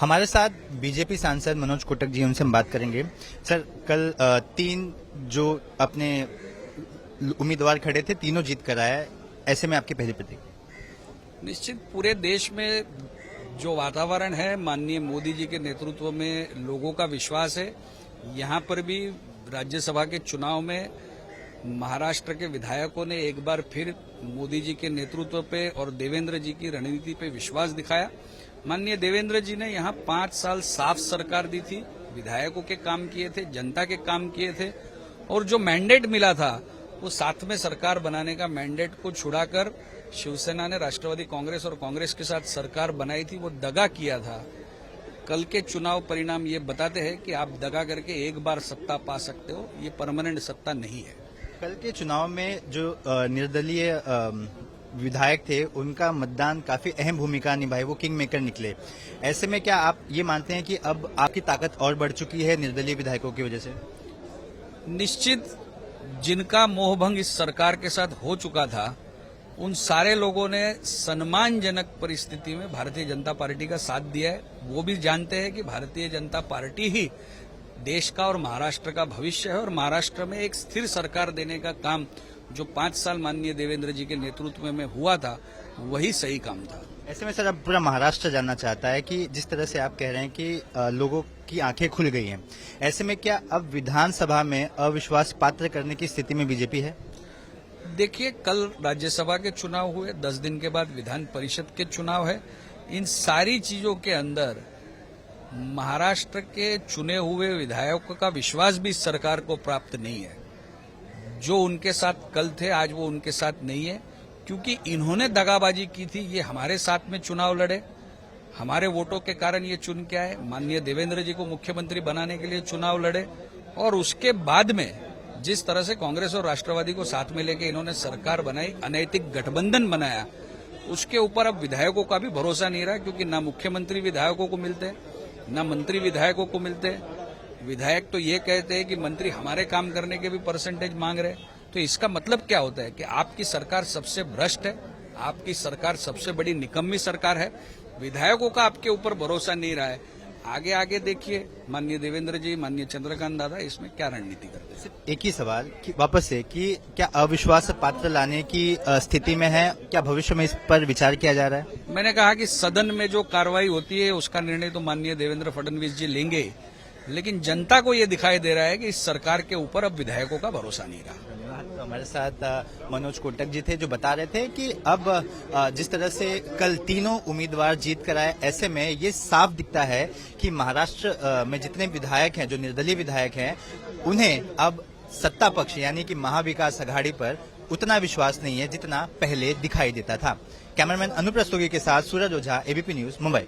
हमारे साथ बीजेपी सांसद मनोज कोटक जी, उनसे हम बात करेंगे। सर, कल 3 जो अपने उम्मीदवार खड़े थे, तीनों जीत कर आए। ऐसे में आपकी पहली प्रतिक्रिया? निश्चित पूरे देश में जो वातावरण है, माननीय मोदी जी के नेतृत्व में लोगों का विश्वास है। यहाँ पर भी राज्यसभा के चुनाव में महाराष्ट्र के विधायकों ने एक बार फिर मोदी जी के नेतृत्व पे और देवेंद्र जी की रणनीति पे विश्वास दिखाया। माननीय देवेंद्र जी ने यहाँ 5 साल साफ सरकार दी थी, विधायकों के काम किए थे, जनता के काम किए थे, और जो मैंडेट मिला था वो साथ में सरकार बनाने का मैंडेट को छुड़ाकर शिवसेना ने राष्ट्रवादी कांग्रेस और कांग्रेस के साथ सरकार बनाई थी, वो दगा किया था। कल के चुनाव परिणाम ये बताते हैं कि आप दगा करके एक बार सत्ता पा सकते हो, ये परमानेंट सत्ता नहीं है। कल के चुनाव में जो निर्दलीय विधायक थे, उनका मतदान काफी अहम भूमिका निभाई, वो किंग मेकर निकले। ऐसे में क्या आप ये मानते हैं कि अब आपकी ताकत और बढ़ चुकी है निर्दलीय विधायकों की वजह से? निश्चित जिनका मोहभंग इस सरकार के साथ हो चुका था, उन सारे लोगों ने सम्मानजनक परिस्थिति में भारतीय जनता पार्टी का साथ दिया है। वो भी जानते हैं कि भारतीय जनता पार्टी ही देश का और महाराष्ट्र का भविष्य है, और महाराष्ट्र में एक स्थिर सरकार देने का काम जो 5 साल माननीय देवेंद्र जी के नेतृत्व में हुआ था, वही सही काम था। ऐसे में सर, अब पूरा महाराष्ट्र जानना चाहता है कि जिस तरह से आप कह रहे हैं कि लोगों की आंखें खुल गई हैं, ऐसे में क्या अब विधानसभा में अविश्वास पात्र करने की स्थिति में बीजेपी है? देखिए, कल राज्यसभा के चुनाव हुए, 10 दिन के बाद विधान परिषद के चुनाव है। इन सारी चीजों के अंदर महाराष्ट्र के चुने हुए विधायकों का विश्वास भी इस सरकार को प्राप्त नहीं है। जो उनके साथ कल थे, आज वो उनके साथ नहीं है, क्योंकि इन्होंने दगाबाजी की थी। ये हमारे साथ में चुनाव लड़े, हमारे वोटों के कारण ये चुन के आए, माननीय देवेंद्र जी को मुख्यमंत्री बनाने के लिए चुनाव लड़े, और उसके बाद में जिस तरह से कांग्रेस और राष्ट्रवादी को साथ में लेके इन्होंने सरकार बनाई, अनैतिक गठबंधन बनाया, उसके ऊपर अब विधायकों का भी भरोसा नहीं रहा, क्योंकि ना मुख्यमंत्री विधायकों को मिलते, ना मंत्री विधायकों को मिलते। विधायक तो ये कहते हैं कि मंत्री हमारे काम करने के भी परसेंटेज मांग रहे। तो इसका मतलब क्या होता है कि आपकी सरकार सबसे भ्रष्ट है, आपकी सरकार सबसे बड़ी निकम्मी सरकार है। विधायकों का आपके ऊपर भरोसा नहीं रहा है। आगे आगे देखिए, माननीय देवेंद्र जी, माननीय चंद्रकांत दादा इसमें क्या रणनीति करते हैं। एक ही सवाल कि वापस से कि क्या अविश्वास पात्र लाने की स्थिति में है? क्या भविष्य में इस पर विचार किया जा रहा है? मैंने कहा कि सदन में जो कार्रवाई होती है उसका निर्णय तो माननीय देवेंद्र फडणवीस जी लेंगे, लेकिन जनता को ये दिखाई दे रहा है कि इस सरकार के ऊपर अब विधायकों का भरोसा नहीं रहा। तो हमारे साथ मनोज कोटक जी थे, जो बता रहे थे कि अब जिस तरह से कल तीनों उम्मीदवार जीत कर आए, ऐसे में ये साफ दिखता है कि महाराष्ट्र में जितने विधायक हैं, जो निर्दलीय विधायक हैं, उन्हें अब सत्ता पक्ष यानी कि महाविकास आघाड़ी पर उतना विश्वास नहीं है जितना पहले दिखाई देता था। कैमरामैन अनुप रस्तोगी के साथ सूरज ओझा, एबीपी न्यूज, मुंबई।